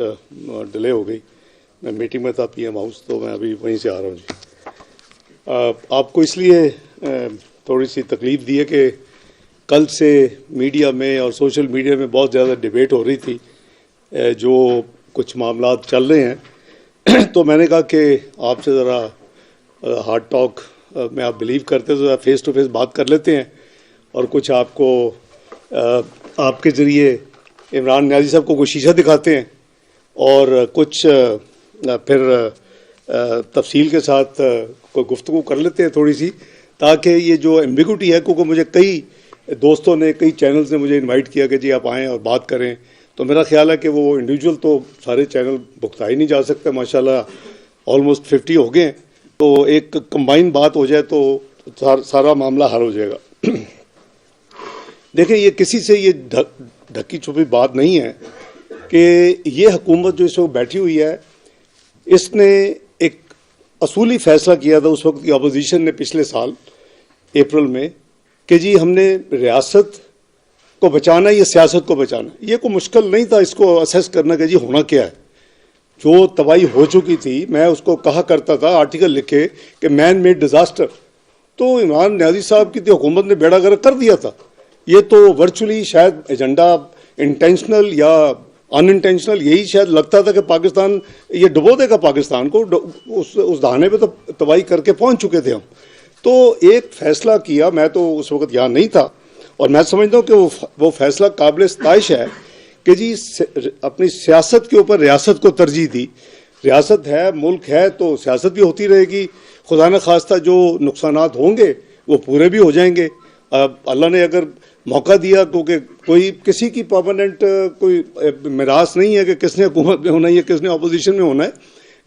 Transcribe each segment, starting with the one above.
Delay हो गई। मैं मीटिंग में था पीएम हाउस, तो मैं अभी वहीं से आ रहा हूँ जी। आपको इसलिए थोड़ी सी तकलीफ दी है कि कल से मीडिया में और सोशल मीडिया में बहुत ज़्यादा डिबेट हो रही थी, जो कुछ मामला चल रहे हैं। तो मैंने कहा कि आपसे ज़रा हार्ड टॉक में आप बिलीव करते तो फेस टू फेस बात कर लेते हैं और कुछ आपको आपके ज़रिए इमरान न्याजी साहब को कोई शीशा दिखाते हैं और कुछ फिर तफसील के साथ कोई गुफ्तगू कर लेते हैं थोड़ी सी, ताकि ये जो एम्बिगुटी है, क्योंकि मुझे कई दोस्तों ने, कई चैनल्स ने मुझे इनवाइट किया कि जी आप आएँ और बात करें, तो मेरा ख्याल है कि वो इंडिविजुअल तो सारे चैनल भुगता ही नहीं जा सकते। माशाल्लाह ऑलमोस्ट 50 हो गए हैं, तो एक कंबाइन बात हो जाए तो सारा मामला हल हो जाएगा। देखिए, ये किसी से ये ढकी छुपी बात नहीं है कि ये हुकूमत जो इस वक्त बैठी हुई है, इसने एक असूली फैसला किया था उस वक्त की अपोजिशन ने पिछले साल अप्रैल में कि जी हमने रियासत को बचाना या सियासत को बचाना। ये कोई मुश्किल नहीं था इसको असेस करना कि जी होना क्या है। जो तबाही हो चुकी थी, मैं उसको कहा करता था आर्टिकल लिखे कि मैन मेड डिज़ास्टर, तो इमरान न्याजी साहब की हुकूमत ने बेड़ा गर्क कर दिया था। ये तो वर्चुअली शायद एजेंडा इंटेंशनल या अनइंटेंशनल यही शायद लगता था कि पाकिस्तान ये डुबो देगा पाकिस्तान को, उस दहाने पे तो तबाही करके पहुंच चुके थे हम। तो एक फ़ैसला किया, मैं तो उस वक्त यहाँ नहीं था, और मैं समझता हूँ कि वो फ़ैसला काबिल इस्ताइश है कि जी अपनी सियासत के ऊपर रियासत को तरजीह दी। रियासत है, मुल्क है, तो सियासत भी होती रहेगी। खुदा न खास्ता जो नुकसानात होंगे वो पूरे भी हो जाएंगे। अल्लाह ने अगर मौका दिया, क्योंकि कोई किसी की परमानेंट कोई मिरास नहीं है कि किसने हुकूमत में होना है या किसने अपोजिशन में होना है,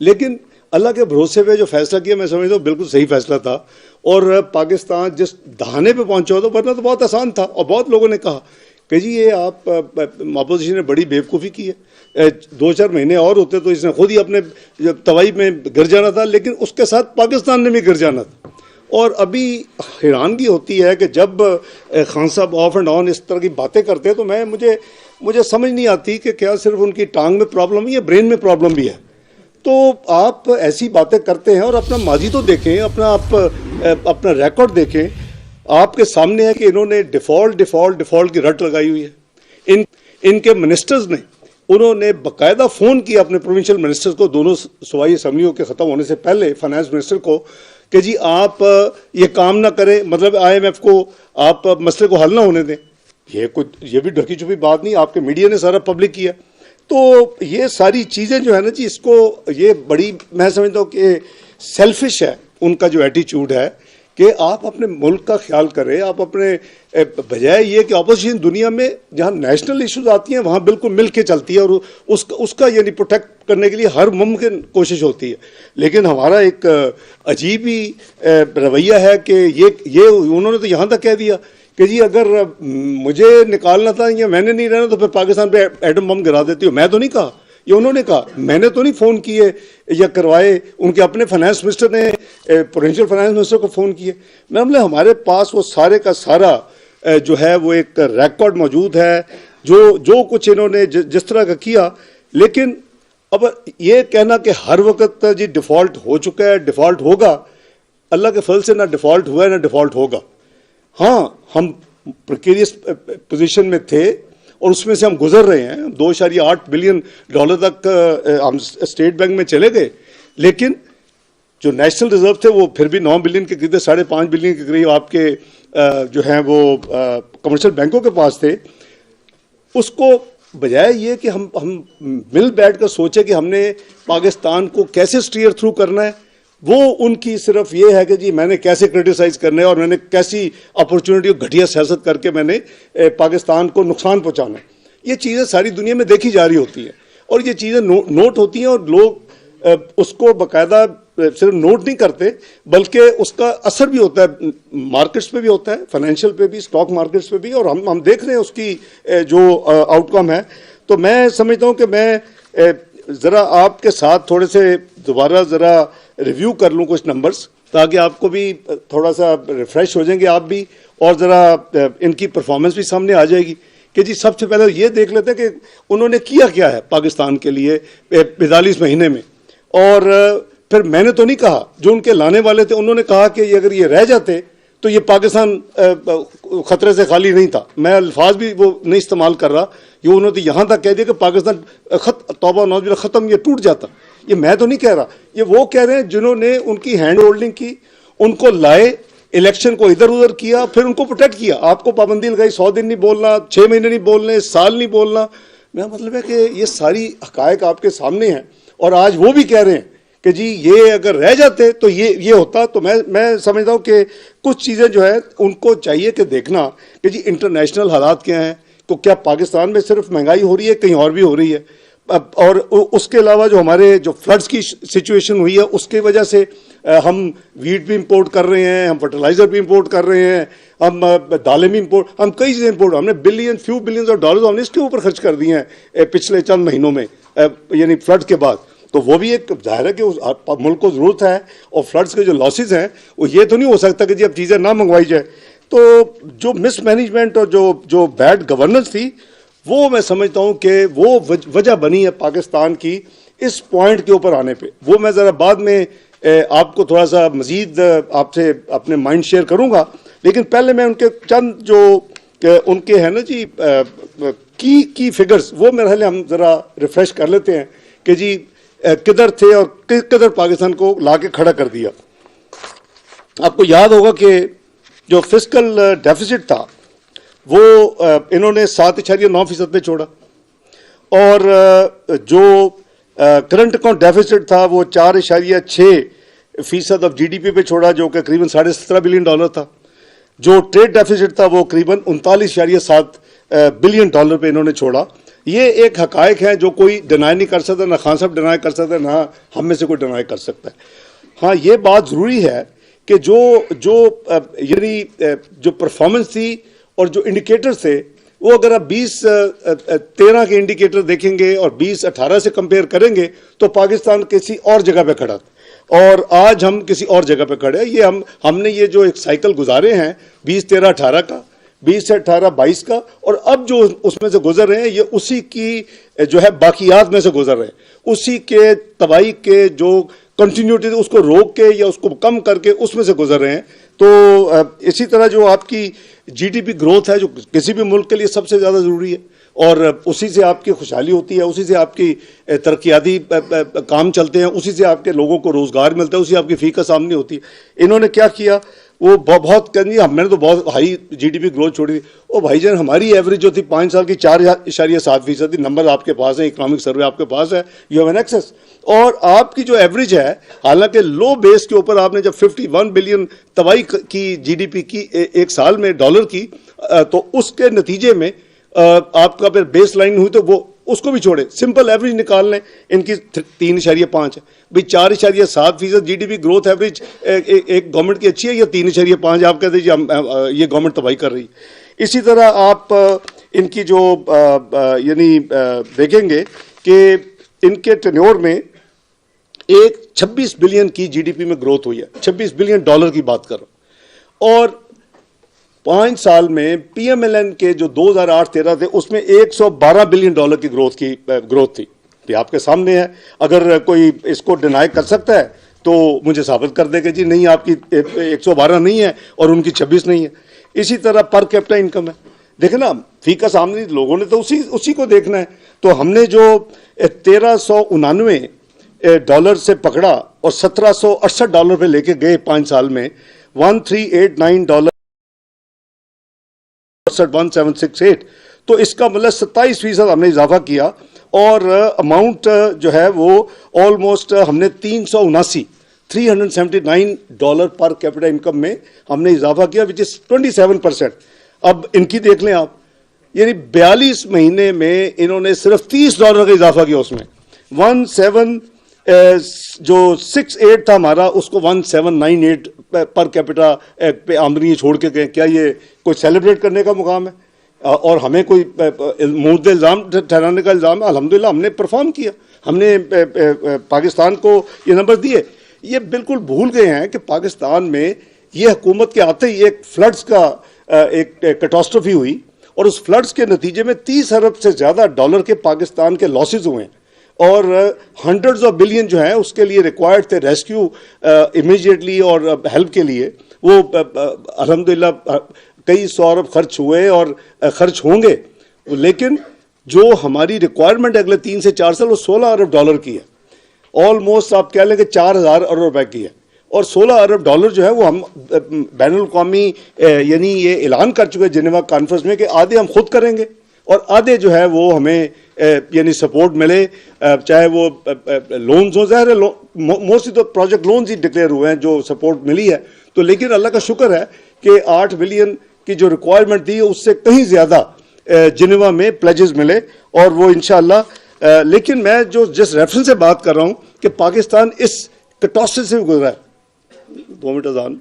लेकिन अल्लाह के भरोसे पे जो फैसला किया, मैं समझता हूँ बिल्कुल सही फैसला था। और पाकिस्तान जिस दहाने पे पहुंचा तो वरना तो बहुत आसान था, और बहुत लोगों ने कहा कि जी ये आप अपोजिशन ने बड़ी बेवकूफ़ी की है, 2-4 महीने और होते तो इसने खुद ही अपने तबाही में गिर जाना था, लेकिन उसके साथ पाकिस्तान ने भी गिर जाना था। और अभी हैरानगी होती है कि जब खान साहब ऑफ एंड ऑन इस तरह की बातें करते हैं, तो मुझे समझ नहीं आती कि क्या सिर्फ उनकी टांग में प्रॉब्लम है या ब्रेन में प्रॉब्लम भी है। तो आप ऐसी बातें करते हैं और अपना माजी तो देखें, अपना रिकॉर्ड देखें। आपके सामने है कि इन्होंने डिफ़ॉल्ट की रट लगाई हुई है। इनके मिनिस्टर्स ने, उन्होंने बाकायदा फ़ोन किया अपने प्रोविंशियल मिनिस्टर्स को, दोनों सूबाई असम्बलियों के ख़त्म होने से पहले, फाइनेंस मिनिस्टर को, कि जी आप ये काम ना करें, मतलब IMF को आप मसले को हल ना होने दें। ये भी ढकी छुपी बात नहीं, आपके मीडिया ने सारा पब्लिक किया। तो ये सारी चीज़ें जो है ना जी, इसको ये बड़ी, मैं समझता हूँ कि सेल्फिश है उनका जो एटीट्यूड है कि आप अपने मुल्क का ख्याल करें। आप अपने बजाय ये कि अपोजिशन दुनिया में जहाँ नेशनल इश्यूज आती हैं वहाँ बिल्कुल मिल के चलती है और उसका यानी प्रोटेक्ट करने के लिए हर मुमकिन कोशिश होती है। लेकिन हमारा एक अजीब ही रवैया है कि ये उन्होंने तो यहाँ तक कह दिया कि जी अगर मुझे निकालना था या मैंने नहीं रहना तो फिर पाकिस्तान पे एटम बम गिरा देती हो। मैं तो नहीं कहा, ये उन्होंने कहा, मैंने तो नहीं फ़ोन किए या करवाए, उनके अपने फाइनेंस मिनिस्टर ने पोटेंशियल फाइनेंस मिनिस्टर को फ़ोन किए। मतलब हमारे पास वो सारे का सारा जो है वो एक रिकॉर्ड मौजूद है, जो कुछ इन्होंने जिस तरह का किया। लेकिन अब ये कहना कि हर वक्त जी डिफ़ॉल्ट हो चुका है, डिफ़ॉल्ट होगा, अल्लाह के फल से ना डिफ़ॉल्ट हुआ है ना डिफ़ॉल्ट होगा। हाँ, हम प्रिकेरियस पोजीशन में थे और उसमें से हम गुजर रहे हैं। $2.8 बिलियन तक हम स्टेट बैंक में चले गए, लेकिन जो नेशनल रिजर्व थे वो फिर भी 9 बिलियन के करीब, 5.5 बिलियन के करीब आपके जो हैं वो कमर्शियल बैंकों के पास थे। उसको बजाय ये कि हम मिल बैठ कर सोचे कि हमने पाकिस्तान को कैसे स्टीयर थ्रू करना है, वो उनकी सिर्फ ये है कि जी मैंने कैसे क्रिटिसाइज़ करना है और मैंने कैसी अपॉर्चुनिटी और घटिया सियासत करके मैंने पाकिस्तान को नुकसान पहुंचाना है। ये चीज़ें सारी दुनिया में देखी जा रही होती हैं और ये चीज़ें नोट होती हैं और लोग उसको बाकायदा सिर्फ नोट नहीं करते बल्कि उसका असर भी होता है, मार्केट्स पे भी होता है, फाइनेंशियल पे भी, स्टॉक मार्केट्स पे भी, और हम देख रहे हैं उसकी जो आउटकम है। तो मैं समझता हूँ कि मैं ज़रा आपके साथ थोड़े से दोबारा ज़रा रिव्यू कर लूँ कुछ नंबर्स, ताकि आपको भी थोड़ा सा रिफ़्रेश हो जाएंगे आप भी, और ज़रा इनकी परफॉर्मेंस भी सामने आ जाएगी कि जी सबसे पहले ये देख लेते हैं कि उन्होंने किया क्या है पाकिस्तान के लिए 45 महीने में। और फिर मैंने तो नहीं कहा, जो उनके लाने वाले थे उन्होंने कहा कि अगर ये रह जाते तो ये पाकिस्तान खतरे से खाली नहीं था। मैं अल्फाज भी वो नहीं इस्तेमाल कर रहा, ये उन्होंने यहाँ तक कह दिया कि पाकिस्तान तौबा नौज ख़त्म, ये टूट जाता। ये मैं तो नहीं कह रहा, ये वो कह रहे हैं जिन्होंने उनकी हैंड होल्डिंग की, उनको लाए, इलेक्शन को इधर उधर किया, फिर उनको प्रोटेक्ट किया। आपको पाबंदी लगाई 100 दिन नहीं बोलना, 6 महीने नहीं बोलने, साल नहीं बोलना। मेरा मतलब है कि ये सारी हकायक आपके सामने हैं और आज वो भी कह रहे हैं कि जी ये अगर रह जाते तो ये होता। तो मैं समझता हूँ कि कुछ चीज़ें जो है उनको चाहिए कि देखना कि जी इंटरनेशनल हालात क्या हैं, तो क्या पाकिस्तान में सिर्फ महंगाई हो रही है, कहीं और भी हो रही है। और उसके अलावा जो हमारे जो फ्लड्स की सिचुएशन हुई है उसकी वजह से हम वीट भी इंपोर्ट कर रहे हैं, हम फर्टिलाइज़र भी इंपोर्ट कर रहे हैं, हम दालें भी इंपोर्ट, हम कई चीज़ें इंपोर्ट, हमने फ्यू बिलियंस ऑफ डॉलर्स हमने इसके ऊपर खर्च कर दिए हैं पिछले चंद महीनों में, यानी फ्लड के बाद। तो वो भी एक जाहिर है कि उस मुल्क को ज़रूरत है, और फ्लड्स के जो लॉसेज हैं वो ये तो नहीं हो सकता कि जी अब चीज़ें ना मंगवाई जाए। तो जो मिसमैनेजमेंट और जो बैड गवर्नेंस थी, वो मैं समझता हूँ कि वो वजह बनी है पाकिस्तान की इस पॉइंट के ऊपर आने पे। वो मैं ज़रा बाद में आपको थोड़ा सा मज़ीद आपसे अपने माइंड शेयर करूँगा, लेकिन पहले मैं उनके चंद जो उनके हैं ना जी की फिगर्स, वो मेरे ख्याल हम ज़रा रिफ़्रेश कर लेते हैं कि जी किधर थे और किधर पाकिस्तान को ला के खड़ा कर दिया। आपको याद होगा कि जो फिस्कल डेफिसिट था वो इन्होंने 7.9% पे छोड़ा, और जो करंट अकाउंट डेफिसिट था वो 4.6% ऑफ GDP पे छोड़ा, जो कि करीबन $17.5 बिलियन था। जो ट्रेड डेफिसिट था वो करीबन 39.7 बिलियन डॉलर पे इन्होंने छोड़ा। ये एक हकायक है जो कोई डिनाई नहीं कर सकता, ना खान साहब डिनाई कर सकते, ना हम में से कोई डिनाई कर सकता है। हाँ, ये बात ज़रूरी है कि यानी जो परफॉर्मेंस थी और जो इंडिकेटर्स थे, वो अगर आप 2013 के इंडिकेटर देखेंगे और 2018 से कंपेयर करेंगे तो पाकिस्तान किसी और जगह पे खड़ा था, और आज हम किसी और जगह पे खड़े हैं। ये हमने ये जो एक साइकिल गुजारे हैं 2013-18 का, 20 से 18-22 का, और अब जो उसमें से गुजर रहे हैं ये उसी की जो है बाकियात में से गुजर रहे हैं, उसी के तबाही के जो कंटिन्यूटी उसको रोक के या उसको कम करके उसमें से गुजर रहे हैं। तो इसी तरह जो आपकी GDP ग्रोथ है, जो किसी भी मुल्क के लिए सबसे ज़्यादा ज़रूरी है, और उसी से आपकी खुशहाली होती है, उसी से आपकी तरक्याती काम चलते हैं, उसी से आपके लोगों को रोज़गार मिलता है, उसी आपकी फ़ी का सामने होती है। इन्होंने क्या किया, वो बहुत कहीं मैंने तो बहुत हाई GDP ग्रोथ छोड़ी थी। ओ भाईजान, हमारी एवरेज जो थी 5 साल की 4.7% थी। नंबर आपके पास है, इकोनॉमिक सर्वे आपके पास है, यू हैव एन एक्सेस। और आपकी जो एवरेज है, हालांकि लो बेस के ऊपर आपने जब 51 बिलियन तबाही की GDP की एक साल में डॉलर की, तो उसके नतीजे में आपका फिर बेस लाइन हुई, तो वो उसको भी छोड़े, सिंपल एवरेज निकाल लें, इनकी 3.5 है भाई। 4.7% GDP ग्रोथ एवरेज एक गवर्नमेंट की अच्छी है, या 3.5 आप कह दीजिए ये गवर्नमेंट तबाही कर रही है। इसी तरह आप इनकी जो यानी देखेंगे कि इनके टेन्योर में 26 बिलियन की GDP में ग्रोथ हुई है, $26 बिलियन की बात कर रहा हूँ। और 5 साल में PMLN के जो 2008-13 थे उसमें $112 बिलियन की ग्रोथ थी। ये आपके सामने है। अगर कोई इसको डिनाई कर सकता है तो मुझे साबित कर देगा जी नहीं, आपकी 112 नहीं है और उनकी 26 नहीं है। इसी तरह पर कैपिटा इनकम है, देखे ना, फी का सामने लोगों ने तो उसी को देखना है। तो हमने जो $1399 से पकड़ा और $1768 पे लेके गए 5 साल में, $1389 1768, तो इसका मतलब 27% हमने इजाफा किया, और अमाउंट जो है वो ऑलमोस्ट हमने $379 पर कैपिटा इनकम में हमने इजाफा किया, विच इज 27%। अब इनकी देख लें आप, यानी 42 महीने में इन्होंने सिर्फ $30 का इजाफा किया, उसमें 68 था हमारा, उसको 1798 पर कैपिटा पे आमदनी छोड़ के गए। क्या ये कोई सेलिब्रेट करने का मुकाम है? और हमें कोई मुद्दे इल्ज़ाम ठहराने का इल्ज़ाम है? अल्हम्दुलिल्लाह हमने परफॉर्म किया, हमने पाकिस्तान को ये नंबर दिए। ये बिल्कुल भूल गए हैं कि पाकिस्तान में ये हुकूमत के आते ही एक फ्लड्स का एक कैटास्ट्रोफी हुई, और उस फ्लड्स के नतीजे में 30 अरब से ज़्यादा डॉलर के पाकिस्तान के लॉसेज हुए हैं और हंड्रेड्स ऑफ बिलियन जो है उसके लिए रिक्वायर्ड थे रेस्क्यू इमीडिएटली और हेल्प के लिए। वो अल्हम्दुलिल्लाह कई सौ अरब खर्च हुए और खर्च होंगे, लेकिन जो हमारी रिक्वायरमेंट अगले 3 से 4 साल वो 16 अरब डॉलर की है। ऑलमोस्ट आप कह लें कि 4000 अरब रुपए की है और 16 अरब डॉलर जो है वो हम बैनुल-अक़वामी यानी ये ऐलान कर चुके हैं जिनेवा कॉन्फ्रेंस में कि आधे हम खुद करेंगे और आधे जो है वो हमें यानी सपोर्ट मिले, चाहे वो लोन्स हो, ज़ाहिर है मोस्टली तो प्रोजेक्ट लोन्स ही डिक्लेयर हुए हैं जो सपोर्ट मिली है। तो लेकिन अल्लाह का शुक्र है कि 8 बिलियन की जो रिक्वायरमेंट थी उससे कहीं ज़्यादा जिनेवा में प्लेजेस मिले और वो इंशाअल्लाह। लेकिन मैं जो जिस रेफरेंस से बात कर रहा हूँ कि पाकिस्तान इस कैटास्ट्रॉफी से गुजरा है। 2 मिनट अजान।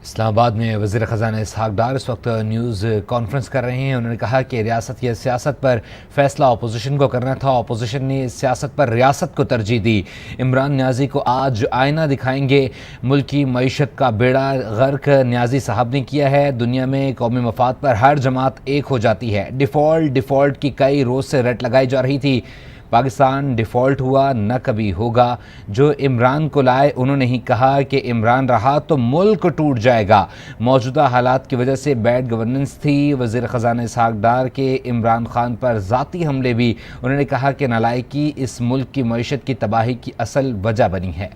इस्लामाबाद में वज़ीर ख़ज़ाना इसहाक़ डार इस वक्त न्यूज़ कॉन्फ्रेंस कर रहे हैं। उन्होंने कहा कि रियासत या सियासत पर फैसला अपोजिशन को करना था, अपोजिशन ने सियासत पर रियासत को तरजीह दी। इमरान न्याजी को आज आईना दिखाएंगे, मुल्क की मईशत का बेड़ा गर्क न्याजी साहब ने किया है। दुनिया में कौमी मफाद पर हर जमात एक हो जाती है। डिफ़ॉल्ट की कई रोज़ से रट लगाई जा रही थी। पाकिस्तान डिफ़ॉल्ट हुआ न कभी होगा। जो इमरान को लाए उन्होंने ही कहा कि इमरान रहा तो मुल्क टूट जाएगा। मौजूदा हालात की वजह से बैड गवर्नेंस थी। वज़ीर ख़ज़ाना इसहाक़ डार के इमरान खान पर ज़ाती हमले भी उन्होंने कहा कि नालायकी इस मुल्क की मईशत की तबाही की असल वजह बनी है।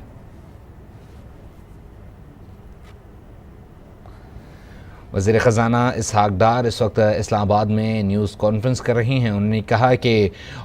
वज़ीर ख़ज़ाना इसहाक़ डार इस वक्त इस्लामाबाद में न्यूज़ कॉन्फ्रेंस कर रही हैं। उन्होंने कहा कि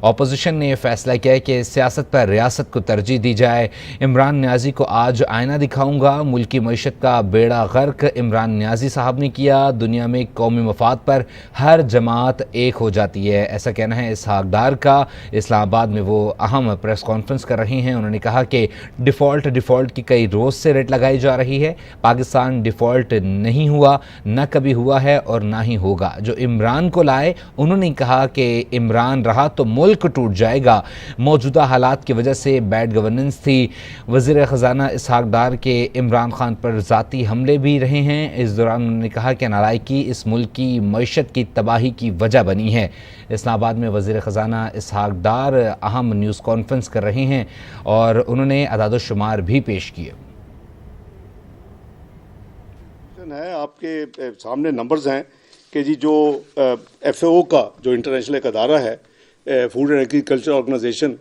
अपोजिशन ने फ़ैसला किया है कि सियासत पर रियासत को तरजीह दी जाए। इमरान न्याजी को आज आईना दिखाऊंगा, मुल्क की मईशत का बेड़ा गर्क इमरान न्याजी साहब ने किया। दुनिया में कौमी मफाद पर हर जमात एक हो जाती है, ऐसा कहना है इसहाक़ डार का। इस्लामाबाद में वो अहम प्रेस कॉन्फ्रेंस कर रही हैं। उन्होंने कहा कि डिफ़ॉल्ट की कई रोज़ से रेट लगाई जा रही है। पाकिस्तान डिफ़ॉल्ट नहीं हुआ, न कभी हुआ है और ना ही होगा। जो इमरान को लाए उन्होंने कहा कि इमरान रहा तो मुल्क टूट जाएगा। मौजूदा हालात की वजह से बैड गवर्नेंस थी। वज़ीर ख़ज़ाना इसहाक़ डार के इमरान खान पर ज़ाती हमले भी रहे हैं। इस दौरान उन्होंने कहा कि नालायकी इस मुल्क की मईशत की तबाही की वजह बनी है। इस्लामाबाद में वज़ीर ख़ज़ाना इसहाक़ डार अहम न्यूज़ कॉन्फ्रेंस कर रहे हैं और उन्होंने अदाद-ओ-शुमार भी पेश किए। है आपके सामने नंबर्स हैं कि जी जो FAO का जो इंटरनेशनल एक अदारा है फूड एंड एग्रीकल्चर ऑर्गेनाइजेशन,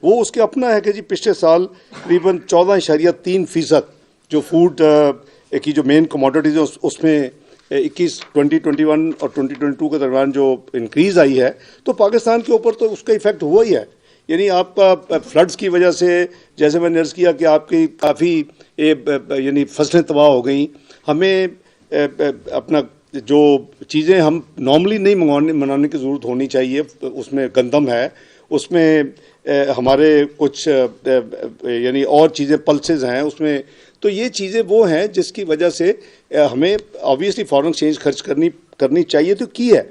वो उसके अपना है कि जी पिछले साल करीबन 14.3% जो फूड की जो मेन कमोडिटीज़ है उसमें 2021 और 2022 के दरमियान जो इंक्रीज़ आई है, तो पाकिस्तान के ऊपर तो उसका इफ़ेक्ट हुआ ही है। यानी आपका फ्लड्स की वजह से, जैसे मैंने अर्ज़ किया कि आपकी काफ़ी यानी फसलें तबाह हो गई। हमें अपना जो चीज़ें हम नॉर्मली नहीं मनाने की ज़रूरत होनी चाहिए, उसमें गंदम है, उसमें हमारे कुछ यानी और चीज़ें पल्सेस हैं उसमें, तो ये चीज़ें वो हैं जिसकी वजह से हमें ऑब्वियसली फॉरेन एक्सचेंज खर्च करनी चाहिए, तो की है।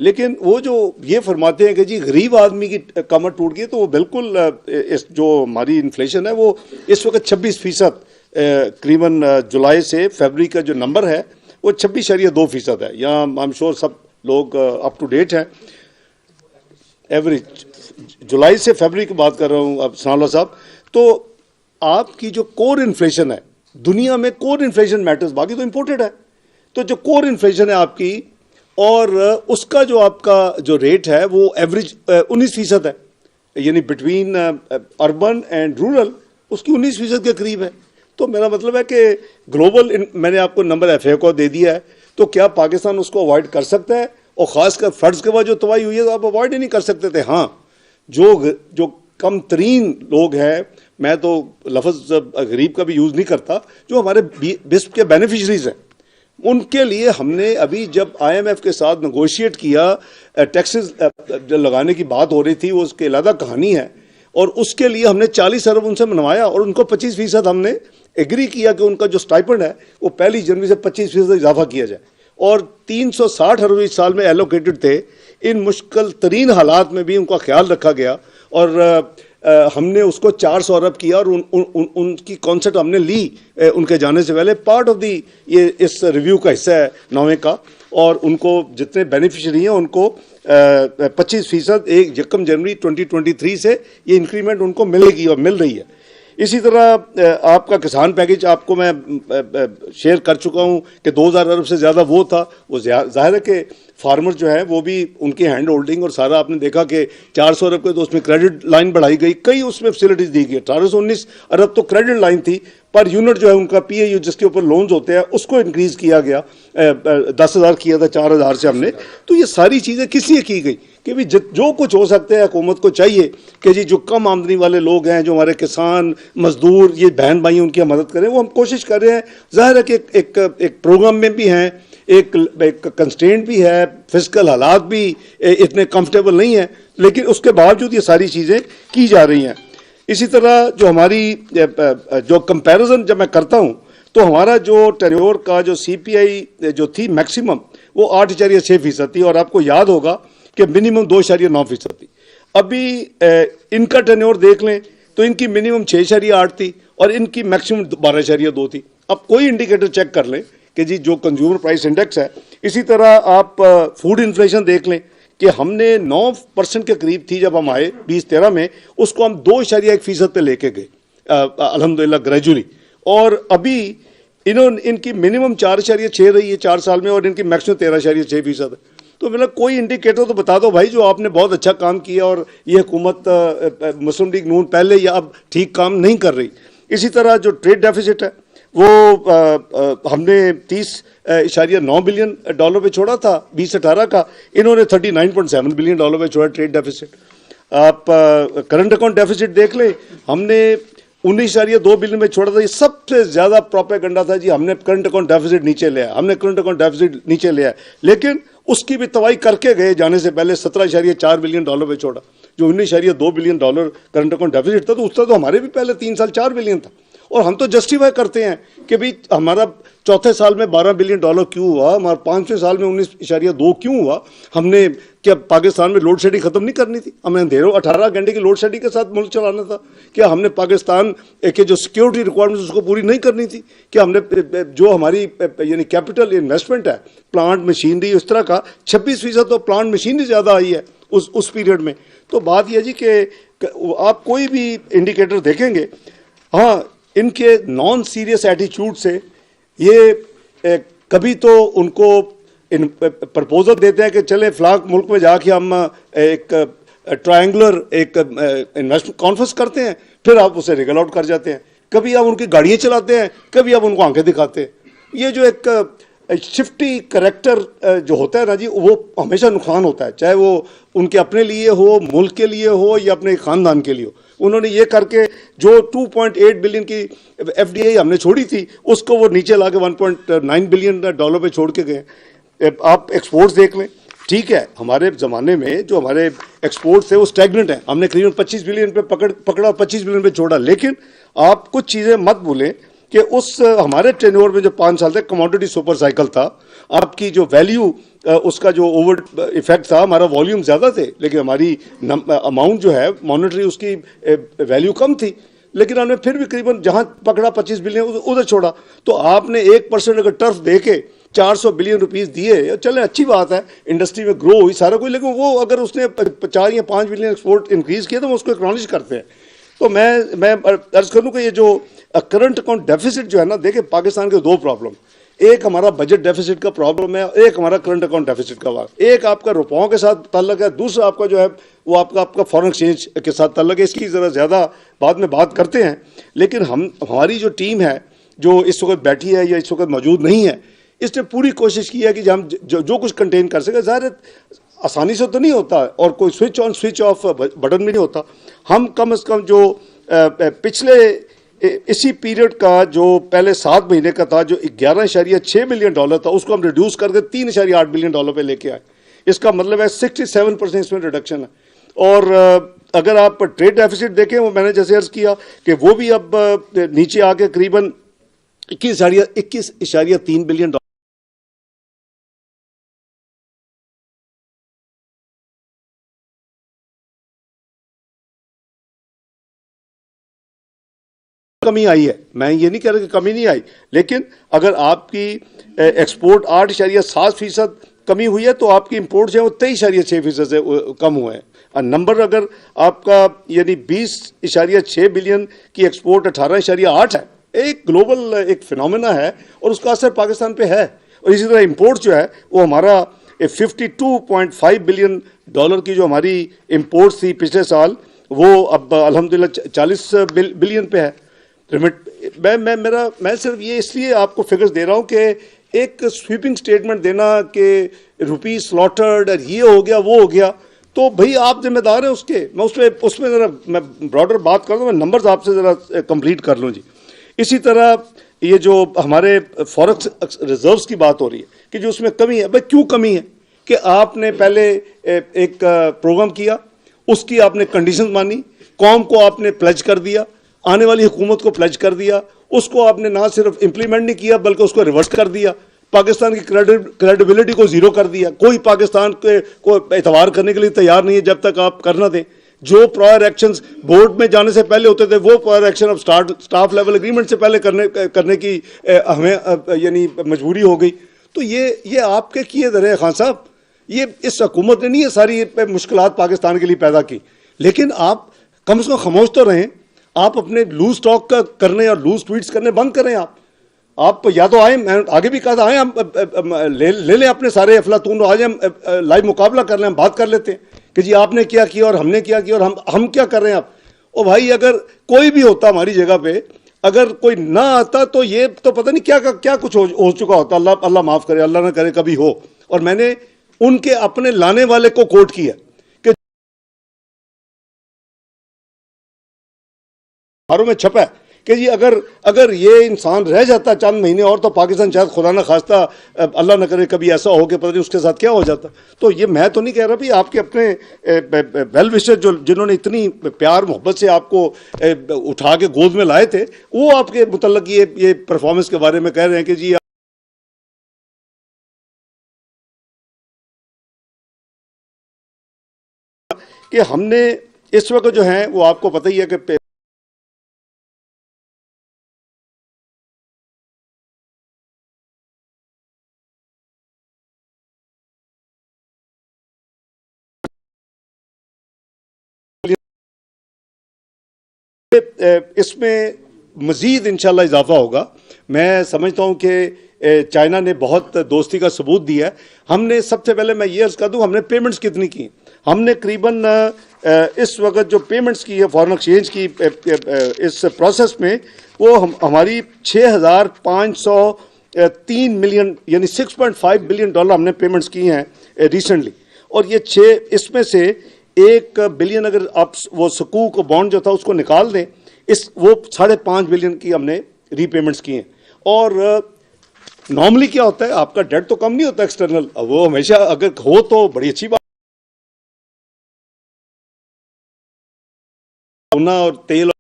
लेकिन वो जो ये फरमाते हैं कि जी गरीब आदमी की कमर टूट गई, तो वो बिल्कुल इस जो हमारी इन्फ्लेशन है वो इस वक्त 26% करीबन जुलाई से फरवरी का जो नंबर है वो 26.2% है। यहाँ आई एम श्योर सब लोग अप टू डेट हैं। एवरेज जुलाई से फरवरी की बात कर रहा हूँ अब सनाउल्लाह साहब। तो आपकी जो कोर इन्फ्लेशन है, दुनिया में कोर इन्फ्लेशन मैटर्स, बाकी तो इम्पोर्टेड है, तो जो कोर इन्फ्लेशन है आपकी और उसका जो आपका जो रेट है वो एवरेज 19% है, यानी बिटवीन अर्बन एंड रूरल उसकी 19% के करीब है। तो मेरा मतलब है कि ग्लोबल मैंने आपको नंबर FAO को दे दिया है, तो क्या पाकिस्तान उसको अवॉइड कर सकता है? और ख़ासकर फ्लड्स के बाद जो तबाही हुई है तो आप अवॉइड ही नहीं कर सकते थे। हाँ, जो कम तरीन लोग हैं, मैं तो लफ्ज़ गरीब का भी यूज़ नहीं करता, जो हमारे बिस्प के बेनिफिशरीज हैं, उनके लिए हमने अभी जब IMF के साथ नेगोशिएट किया, टैक्सेस लगाने की बात हो रही थी, वो उसकी अलग कहानी है, और उसके लिए हमने 40 अरब उनसे मनवाया और उनको 25% हमने एग्री किया कि उनका जो स्टाइपेंड है वो 1 जनवरी से 25% इजाफा किया जाए, और 360 अरब इस साल में एलोकेटेड थे। इन मुश्किल तरीन हालात में भी उनका ख्याल रखा गया और हमने उसको 400 अरब किया और उनकी कॉन्सेप्ट हमने ली उनके जाने से पहले। पार्ट ऑफ दी ये इस रिव्यू का हिस्सा है 9वें का, और उनको जितने बेनिफिशरी हैं उनको 25% 1 जनवरी 2023 से ये इंक्रीमेंट उनको मिलेगी और मिल रही है। इसी तरह आपका किसान पैकेज आपको मैं शेयर कर चुका हूँ कि 2000 अरब से ज़्यादा वो था। वो जाहिर है कि फार्मर जो है वो भी उनकी हैंड होल्डिंग और सारा आपने देखा कि 400 अरब के तो उसमें क्रेडिट लाइन बढ़ाई गई, कई उसमें फैसिलिटीज़ दी गई। 1819 अरब तो क्रेडिट लाइन थी, पर यूनिट जो है उनका PAU जिसके ऊपर लोन्स होते हैं उसको इंक्रीज़ किया गया, 10,000 किया था 4,000 से हमने। तो ये सारी चीज़ें किस लिए की गई कि भी जो कुछ हो सकता है हुकूमत को चाहिए कि जी जो कम आमदनी वाले लोग हैं, जो हमारे किसान मजदूर ये बहन भाई उनकी हम मदद करें, वो हम कोशिश कर रहे हैं। ज़ाहिर है कि एक प्रोग्राम में भी हैं, एक कंस्ट्रेंट भी है, फिजिकल हालात भी इतने कंफर्टेबल नहीं है, लेकिन उसके बावजूद ये सारी चीज़ें की जा रही हैं। इसी तरह जो हमारी जो कंपैरिजन जब मैं करता हूँ तो हमारा जो टेन्योर का जो CPI जो थी मैक्सिमम वो 8.6% थी, और आपको याद होगा कि मिनिमम 2.9% थी। अभी इनका टेन्योर देख लें तो इनकी मिनिमम 6.8 थी और इनकी मैक्सिमम 12.2 थी। अब कोई इंडिकेटर चेक कर लें कि जी जो कंज्यूमर प्राइस इंडेक्स है। इसी तरह आप फूड इन्फ्लेशन देख लें कि हमने 9% के करीब थी जब हम आए 2013 में, उसको हम 2.1% पे लेके गए अल्हम्दुलिल्लाह ग्रेजुअली, और अभी इनकी मिनिमम 4.6 रही है 4 साल में और इनकी मैक्सिमम 13.6% है। तो मतलब कोई इंडिकेटर तो बता दो भाई जो आपने बहुत अच्छा काम किया और ये हुकूमत मुस्लिम लीग नून पहले या अब ठीक काम नहीं कर रही। इसी तरह जो ट्रेड डेफिसिट है वो हमने 30.9 बिलियन डॉलर पे छोड़ा था 2018 का, इन्होंने 39.7 बिलियन डॉलर पे छोड़ा ट्रेड डेफिसिट। आप करंट अकाउंट डेफिसिट देख लें, हमने 19.2 बिलियन में छोड़ा था। ये सबसे ज़्यादा प्रोपेगेंडा था जी, हमने करंट अकाउंट डेफिसिट नीचे लिया, हमने करंट अकाउंट डेफिसिट नीचे लिया, लेकिन उसकी भी तवाई करके गए जाने से पहले 17.4 बिलियन डॉलर पे छोड़ा। जो 19.2 billion dollar current account deficit था तो उसका तो हमारे भी पहले 3 साल 4 बिलियन था, और हम तो जस्टिफाई करते हैं कि भाई हमारा चौथे साल में 12 बिलियन डॉलर क्यों हुआ, हमारा 5वें साल में 19.2 क्यों हुआ। हमने क्या पाकिस्तान में लोड शेडिंग खत्म नहीं करनी थी? हमें अंधेरों 18 घंटे की लोड शेडिंग के साथ मुल्क चलाना था? क्या हमने पाकिस्तान के जो सिक्योरिटी रिक्वायरमेंट्स उसको पूरी नहीं करनी थी? क्या हमने जो हमारी यानी कैपिटल इन्वेस्टमेंट है प्लांट मशीनरी इस तरह का 26% तो प्लांट मशीनरी ज़्यादा आई है उस पीरियड में। तो बात यह जी कि आप कोई भी इंडिकेटर देखेंगे, हाँ इनके नॉन सीरियस एटीट्यूड से ये कभी तो उनको प्रपोजल देते हैं कि चले फलां मुल्क में जाके हम एक ट्रायंगुलर एक इन्वेस्टमेंट कॉन्फ्रेंस करते हैं, फिर आप उसे रिगल आउट कर जाते हैं। कभी आप उनकी गाड़ियाँ चलाते हैं, कभी आप उनको आंखें दिखाते हैं। ये जो एक शिफ्टी करैक्टर जो होता है ना जी, वो हमेशा नुकसान होता है, चाहे वो उनके अपने लिए हो, मुल्क के लिए हो या अपने ख़ानदान के लिए हो। उन्होंने ये करके जो 2.8 बिलियन की FDI हमने छोड़ी थी उसको वो नीचे ला के 1.9 बिलियन डॉलर पे छोड़ के गए। आप एक्सपोर्ट्स देख लें, ठीक है हमारे ज़माने में जो हमारे एक्सपोर्ट्स थे वो स्टैग्नेंट है, हमने करीबन 25 बिलियन पे पकड़ा 25 बिलियन पे छोड़ा। लेकिन आप कुछ चीज़ें मत भूलें कि उस हमारे टेन्योर में जो 5 साल तक कमोडिटी सुपर साइकिल था, आपकी जो वैल्यू उसका जो ओवर इफेक्ट था, हमारा वॉल्यूम ज़्यादा थे लेकिन हमारी अमाउंट जो है मॉनेटरी उसकी वैल्यू कम थी, लेकिन हमने फिर भी करीबन जहाँ पकड़ा 25 बिलियन उधर छोड़ा। तो आपने 1% अगर टर्फ दे के 400 बिलियन रुपीस दिए, चले अच्छी बात है, इंडस्ट्री में ग्रो हुई सारा कुछ, लेकिन वो अगर उसने 4 या 5 बिलियन एक्सपोर्ट इंक्रीज़ किया तो हम उसको एक्नॉलेज करते हैं। तो मैं अर्ज करूँ कि ये जो करंट अकाउंट डेफिसिट जो है ना, देखिए पाकिस्तान के 2 प्रॉब्लम, एक हमारा बजट डेफिसिट का प्रॉब्लम है, एक हमारा करंट अकाउंट डेफिसिट का बात। एक आपका रुपयों के साथ ताल्लुक है, दूसरा आपका जो है वो आपका फॉरेन एक्सचेंज के साथ ताल्लुक है। इसकी ज़रा ज़्यादा बाद में बात करते हैं, लेकिन हमारी जो टीम है जो इस वक्त बैठी है या इस वक्त मौजूद नहीं है, इसने पूरी कोशिश की है कि हम जो कुछ कंटेन कर सके। ज़ाहिर आसानी से तो नहीं होता और कोई switch on switch off button भी नहीं होता। हम कम से कम जो पिछले इसी पीरियड का जो पहले 7 महीने का था जो 11.6 बिलियन डॉलर था उसको हम रिड्यूस करके 3.8 बिलियन डॉलर पे लेके आए। इसका मतलब है 67% इसमें रिडक्शन है। और अगर आप ट्रेड डेफिसिट देखें, वो मैंने जैसे अर्ज किया कि वो भी अब नीचे आके करीबन 21.3 बिलियन डॉलर कमी आई है, मैं ये नहीं कह रहा कि कमी नहीं आई, लेकिन अगर आपकी एक्सपोर्ट 8.7% कमी हुई है तो आपकी इंपोर्ट जो है वो 23.6% से कम हुए हैं। नंबर अगर आपका यानी 20.6 बिलियन की एक्सपोर्ट 18.8 है, एक ग्लोबल एक फिनोमेना है और उसका असर पाकिस्तान पे है। और इसी तरह इंपोर्ट जो है वो हमारा 52.5 बिलियन डॉलर की जो हमारी इंपोर्ट थी पिछले साल, वो अब अल्हम्दुलिल्लाह 40 बिलियन पे है। मैं सिर्फ ये इसलिए आपको फिगर्स दे रहा हूँ कि एक स्वीपिंग स्टेटमेंट देना कि रुपी स्लॉटर्ड और ये हो गया वो हो गया, तो भाई आप जिम्मेदार हैं उसके। मैं उसमें ज़रा मैं ब्रॉडर बात कर दूँ, मैं नंबर्स आपसे ज़रा कंप्लीट कर लूँ जी। इसी तरह ये जो हमारे फॉरेक्स रिजर्व्स की बात हो रही है कि जो उसमें कमी है, भाई क्यों कमी है कि आपने पहले एक प्रोग्राम किया, उसकी आपने कंडीशंस मानी, कौम को आपने प्लेज कर दिया, आने वाली हुकूमत को प्लेज कर दिया, उसको आपने ना सिर्फ इंप्लीमेंट नहीं किया बल्कि उसको रिवर्स कर दिया, पाकिस्तान की क्रेडिबिलिटी को जीरो कर दिया। कोई पाकिस्तान को एतबार करने के लिए तैयार नहीं है जब तक आप करना दें। जो प्रायर एक्शंस बोर्ड में जाने से पहले होते थे वो प्रायर एक्शन अब स्टाफ लेवल एग्रीमेंट से पहले करने की हमें यानी मजबूरी हो गई। तो ये आपके किए धरे खान साहब, ये इस हुकूमत ने नहीं ये सारी मुश्किलात पाकिस्तान के लिए पैदा की, लेकिन आप कम से कम खामोश तो रहें। आप अपने लूज टॉक का करने और लूज ट्वीट्स करने बंद करें। आप या तो आए, मैं आगे भी कहा था, आए हम ले लें अपने सारे अफलातून, आज हम लाइव मुकाबला कर लें, हम बात कर लेते हैं कि जी आपने क्या किया और हमने क्या किया और हम क्या कर रहे हैं। आप ओ भाई, अगर कोई भी होता हमारी जगह पे, अगर कोई ना आता तो ये तो पता नहीं क्या कुछ हो चुका होता। अल्लाह माफ करे, अल्लाह ना करे कभी हो। और मैंने उनके अपने लाने वाले को कोट किया कि अखबारों में छपा है कि जी अगर ये इंसान रह जाता चंद महीने और तो पाकिस्तान शायद खुदा ना खास्ता, अल्लाह ना करे कभी ऐसा हो कि पता नहीं उसके साथ क्या हो जाता। तो ये मैं तो नहीं कह रहा भाई, आपके अपने वेल विशर जिन्होंने इतनी प्यार मोहब्बत से आपको उठा के गोद में लाए थे, वो आपके मुतल्लक ये परफॉर्मेंस के बारे में कह रहे हैं कि जी कि हमने इस वक्त जो है वो आपको पता ही है कि इसमें मज़ीद इंशाल्लाह इजाफा होगा। मैं समझता हूँ कि चाइना ने बहुत दोस्ती का सबूत दिया है। हमने सबसे पहले मैं ये अर्ज़ कर दूँ, हमने पेमेंट्स कितनी की, हमने करीबन इस वक्त जो पेमेंट्स की है फॉरेन एक्सचेंज की इस प्रोसेस में, वो हमारी 6,503 मिलियन यानी 6.5 बिलियन डॉलर हमने पेमेंट्स की हैं रिसेंटली। और ये इसमें से 1 बिलियन अगर आप वो सकूक बॉन्ड जो था उसको निकाल दें, वो 5.5 बिलियन की हमने रीपेमेंट्स की हैं। और नॉर्मली क्या होता है, आपका डेट तो कम नहीं होता एक्सटर्नल, वो हमेशा अगर हो तो बड़ी अच्छी बात। सोना और तेल,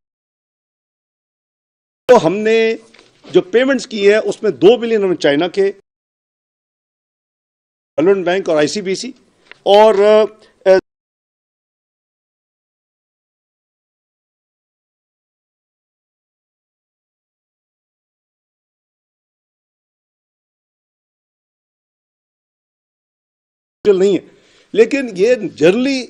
तो हमने जो पेमेंट्स की है उसमें 2 बिलियन हमने चाइना के, वर्ल्ड बैंक और आईसीबीसी, और नहीं है, लेकिन ये जनरली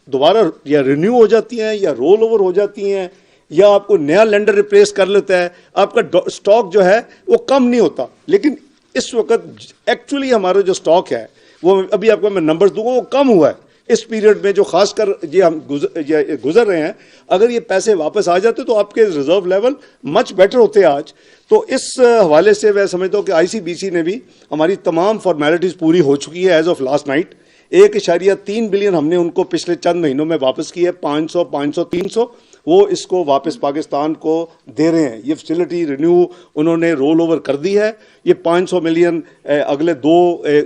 दोबारा या रिन्यू हो जाती हैं या रोल ओवर हो जाती हैं या आपको नया लेंडर रिप्लेस कर लेता है, आपका स्टॉक जो है वो कम नहीं होता। लेकिन इस वक्त एक्चुअली हमारा जो स्टॉक है वो अभी आपको मैं नंबर्स दूंगा, वो कम हुआ है इस पीरियड में जो खासकर ये हम गुजर रहे हैं। अगर ये पैसे वापस आ जाते तो आपके रिजर्व लेवल मच बेटर होते आज। तो इस हवाले से मैं समझता हूँ कि आईसीबीसी ने भी हमारी तमाम फॉर्मेलिटीज़ पूरी हो चुकी है as of last night. 1.3 billion हमने उनको पिछले चंद महीनों में वापस की है, 500, 300 वो इसको वापस पाकिस्तान को दे रहे हैं। ये फैसिलिटी रिन्यू उन्होंने रोल ओवर कर दी है। ये 500 मिलियन अगले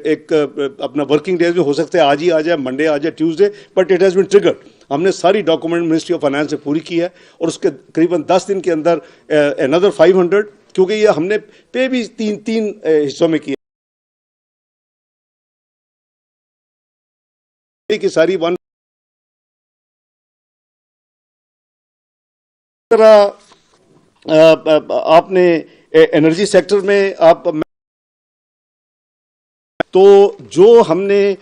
एक अपना वर्किंग डेज में हो सकते हैं, आज ही आ जाए, मंडे आ जाए, Tuesday, but it has been triggered. हमने सारी डॉक्यूमेंट मिनिस्ट्री ऑफ फाइनेंस से पूरी की है और उसके करीबन 10 दिन के अंदर अनदर 500, क्योंकि ये हमने पे भी तीन हिस्सों में किया कि सारी वन तरह आपने एनर्जी सेक्टर में आप तो जो हमने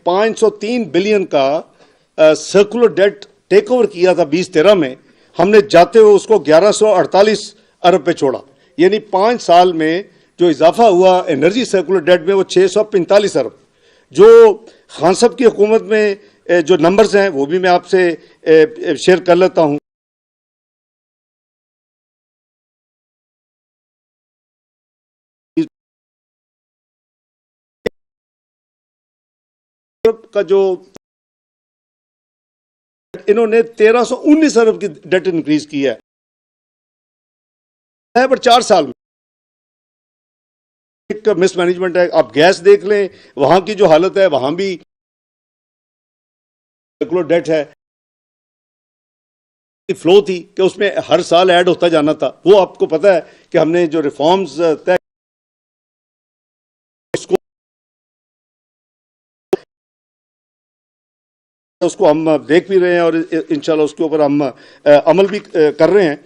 503 बिलियन का सर्कुलर डेट टेक ओवर किया था 2013 में, हमने जाते हुए उसको 1148 अरब पे छोड़ा। यानी 5 साल में जो इजाफा हुआ एनर्जी सर्कुलर डेट में वो 645 अरब। जो खान साहब की हुकूमत में जो नंबर्स हैं वो भी मैं आपसे शेयर कर लेता हूं। का जो इन्होंने 1319 अरब की डेट इंक्रीज की है पर 4 साल में। एक मिसमैनेजमेंट है। आप गैस देख लें, वहां की जो हालत है, वहां भी डेट है, फ्लो थी कि उसमें हर साल ऐड होता जाना था। वो आपको पता है कि हमने जो रिफॉर्म्स तय उसको हम देख भी रहे हैं और इंशाल्लाह उसके ऊपर हम अमल भी कर रहे हैं।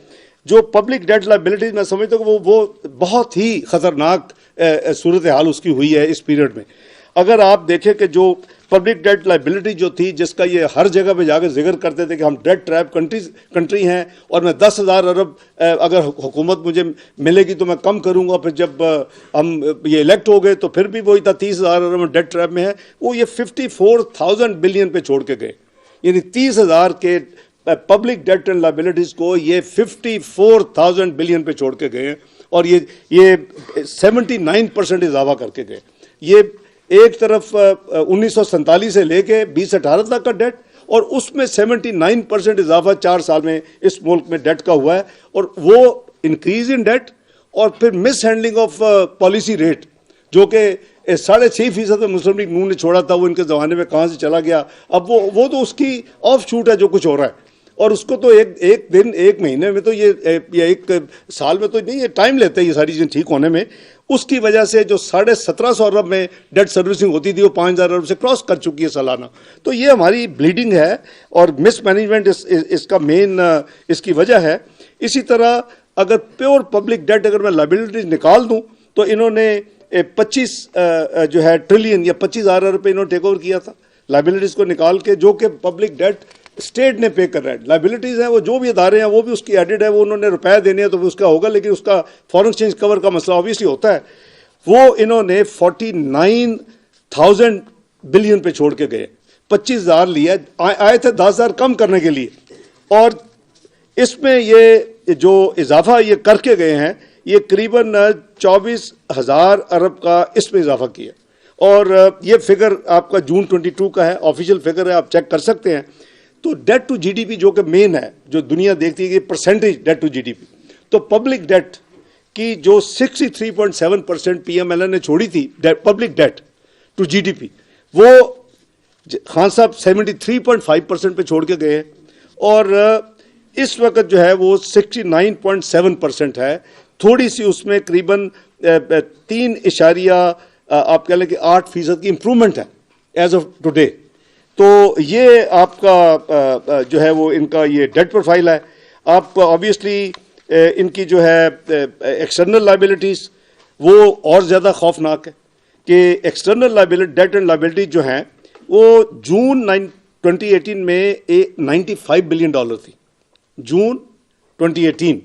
जो पब्लिक डेट लायबिलिटीज मैं समझता हूँ वो बहुत ही खतरनाक सूरत हाल उसकी हुई है इस पीरियड में। अगर आप देखें कि जो पब्लिक डेट लायबिलिटी जो थी, जिसका ये हर जगह पे जाकर जिक्र करते थे कि हम डेट ट्रैप कंट्री हैं और मैं 10,000 अरब अगर हुकूमत मुझे मिलेगी तो मैं कम करूंगा, फिर जब हम ये इलेक्ट हो गए तो फिर भी वही था 30,000 अरब डेट ट्रैप में है। वो ये 54,000 बिलियन पे छोड़ के गए। यानी 30,000 के पब्लिक डेट एंड लायबिलिटीज को ये 54,000 बिलियन पे छोड़ के गए और ये 79% इजाफा करके गए। ये एक तरफ 1947 से लेके 2018 तक का डेट और उसमें 79% इजाफा 4 साल में इस मुल्क में डेट का हुआ है। और वो इंक्रीज इन डेट और फिर miss handling of policy rate जो कि 6.5% मुस्लिम लीग नून ने छोड़ा था, वो इनके ज़माने में कहाँ से चला गया। अब वो तो उसकी ऑफ शूट है जो कुछ हो रहा है और उसको तो एक दिन एक महीने में तो ये एक साल में तो नहीं, ये टाइम लेते हैं ये सारी चीज़ें ठीक होने में। उसकी वजह से जो 1750 अरब में डेट सर्विसिंग होती थी वो 5,000 अरब से क्रॉस कर चुकी है सालाना। तो ये हमारी ब्लीडिंग है और मिसमैनेजमेंट इसका मेन इसकी वजह है। इसी तरह अगर प्योर पब्लिक डेट अगर मैं लायबिलिटीज निकाल दूं तो इन्होंने 25 जो है ट्रिलियन या 25,000 अरब पे इन्होंने टेक ओवर किया था लायबिलिटीज को निकाल के, जो कि पब्लिक डेट स्टेट ने पे कर रहा है। लायबिलिटीज है वो जो भी अदारे हैं वो भी उसकी एडिड है, वो उन्होंने रुपए देने हैं तो उसका होगा, लेकिन उसका फॉरेन एक्सचेंज कवर का मसला ऑब्वियसली होता है। वो इन्होंने 49,000 बिलियन पे छोड़ के गए, 25,000 लिया, आए थे 10,000 कम करने के लिए और इसमें ये जो इजाफा ये करके गए हैं ये करीबन 24,000 अरब का इसमें इजाफा किया। और ये फिगर आपका जून 22 का है, ऑफिशियल फिगर है, आप चेक कर सकते हैं। तो डेट टू जीडीपी जो कि मेन है, जो दुनिया देखती है कि परसेंटेज डेट टू जीडीपी, तो पब्लिक डेट की जो 63.7% पीएमएलएन ने छोड़ी थी पब्लिक डेट टू जीडीपी, वो खान साहब 73.5% पे छोड़ के गए हैं और इस वक्त जो है वो 69.7% है। थोड़ी सी उसमें करीबन 3 आप कह लें कि 8% की इंप्रूवमेंट है एज ऑफ टुडे। तो ये आपका जो है वो इनका ये डेट प्रोफाइल है। आप ऑब्वियसली इनकी जो है एक्सटर्नल लायबिलिटीज वो और ज़्यादा खौफनाक है कि external liability debt and liability जो हैं वो जून 2018 में 95 बिलियन डॉलर थी, जून 2018।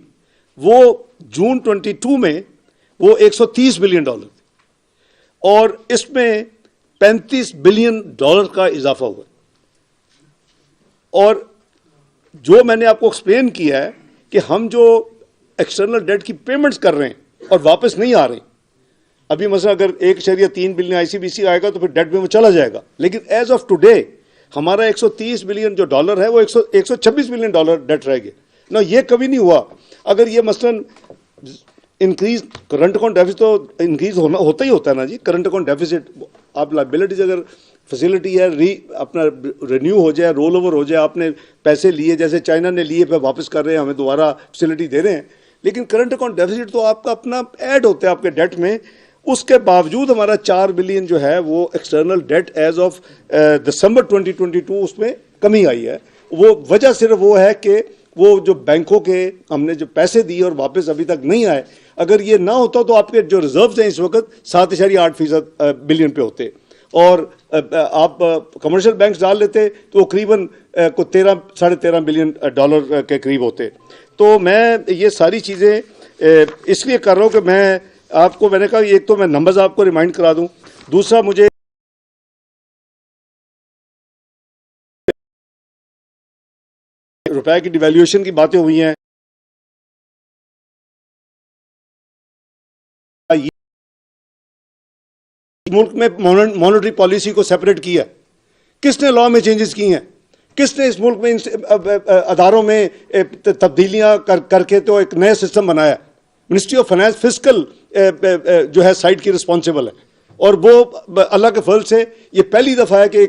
वो जून 22 में वो 130 बिलियन डॉलर थी और इसमें 35 बिलियन डॉलर का इजाफा हुआ। और जो मैंने आपको एक्सप्लेन किया है कि हम जो एक्सटर्नल डेट की पेमेंट्स कर रहे हैं और वापस नहीं आ रही, अभी मसला अगर 1.3 बिलियन आईसीबीसी आएगा तो फिर डेट में वो चला जाएगा, लेकिन एज ऑफ टुडे हमारा 130 बिलियन जो डॉलर है वो 126 बिलियन डॉलर डेट रहेगी ना। ये कभी नहीं हुआ। अगर ये मसलन इंक्रीज करंट अकाउंट डेफिसिट तो इंक्रीज होता ही होता है ना जी। करंट अकाउंट डेफिसिट आप लायबिलिटीज अगर फैसिलिटी है अपना रिन्यू हो जाए, रोल ओवर हो जाए, आपने पैसे लिए जैसे चाइना ने लिए फिर वापस कर रहे हैं, हमें दोबारा फैसिलिटी दे रहे हैं, लेकिन करंट अकाउंट डेफिसिट तो आपका अपना ऐड होता है आपके डेट में। उसके बावजूद हमारा 4 बिलियन जो है वो external debt as of December 2022 उसमें कमी आई है। वो वजह सिर्फ वो है कि वो जो बैंकों के हमने जो पैसे दिए और वापस अभी तक नहीं आए, अगर ये ना होता तो आपके जो रिजर्व्स हैं इस वक्त 7.8% बिलियन पे होते, और आप कमर्शियल बैंक्स डाल लेते तो वो करीबन को 13-13.5 बिलियन डॉलर के करीब होते। तो मैं ये सारी चीज़ें इसलिए कर रहा हूँ कि मैं आपको, मैंने कहा एक तो मैं नंबर्स आपको रिमाइंड करा दूँ, दूसरा मुझे रुपए की डिवैल्यूएशन की बातें हुई हैं, मुल्क में मॉनेटरी पॉलिसी को सेपरेट किया, किसने लॉ में चेंजेस की हैं, किसने इस मुल्क में अदारों में तब्दीलियां करके तो एक नया सिस्टम बनाया। मिनिस्ट्री ऑफ फाइनेंस फिस्कल जो है साइड की रिस्पॉन्सिबल है, और वो अल्लाह के फजल से ये पहली दफ़ा है कि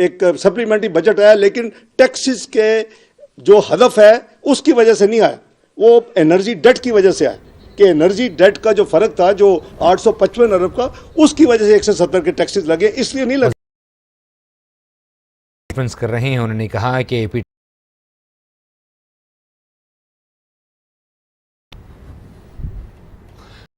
एक सप्लीमेंट्री बजट आया, लेकिन टैक्सेस के जो हदफ है उसकी वजह से नहीं आया, वो एनर्जी डेट की वजह से आया कि एनर्जी डेट का जो फर्क था जो 855 अरब का, उसकी वजह से 170 के टैक्सेस लगे, इसलिए नहीं लगे। कर रहे हैं। उन्होंने कहा कि